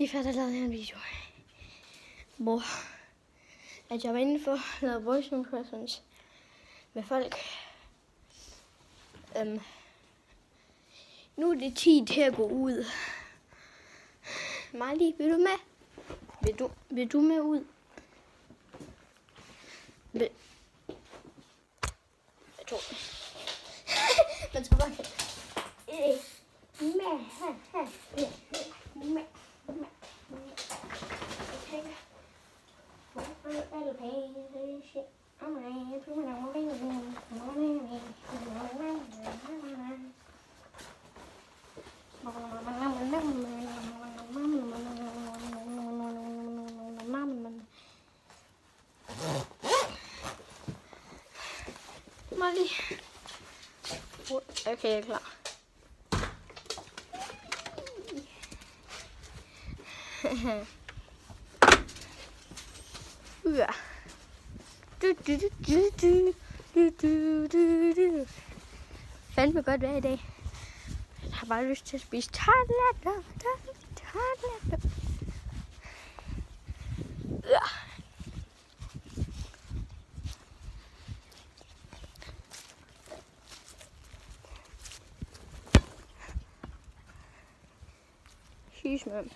Lige før der lavede jeg en video, hvor at jeg var inde for at lave voice impressions med folk. Nu er det tid til at gå ud. Marley, vil du med? Vil du med ud? Jeg tror. Man skal bare Marley. Okay, jeg er klar. Ja. Fandme godt vejr i dag. Jeg har bare lyst til at spise tarteletter. Ja. Sys, mand.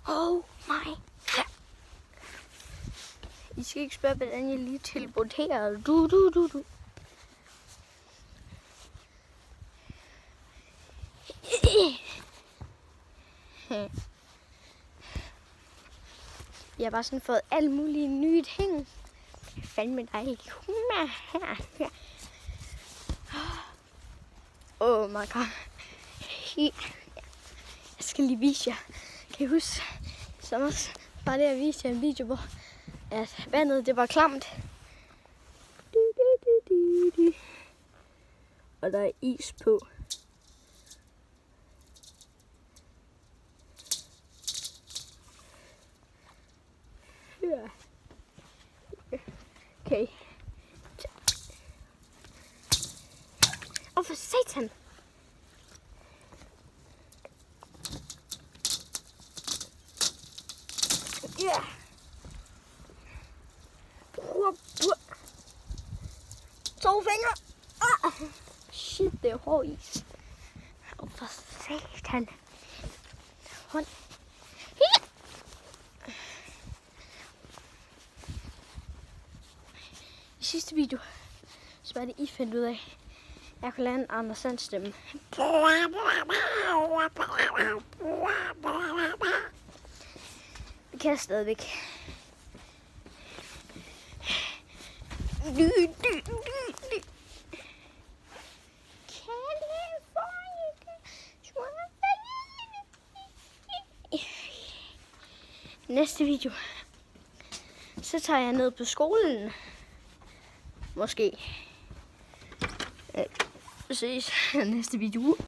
Oh my god. I skal ikke spørge, hvordan jeg lige teleporterer. Du. Jeg har bare sådan fået alle mulige nye ting. Fandme dejligt. Oh my god. Jeg skal lige vise jer. Kan I huske sommer? Bare det at vise jer en video, hvor at vandet det var klamt. Og der er is på. Ja. Okay. Åh, for satan! Ja. To fingre. Shit, det er hård is. Åh, for satan. Hånd. I sidste video, så var det I fandt ud af, jeg kunne lade en Anders Sands stemme. Det kan jeg stadigvæk. Næste video, så tager jeg ned på skolen. Måske. Vi ses næste video.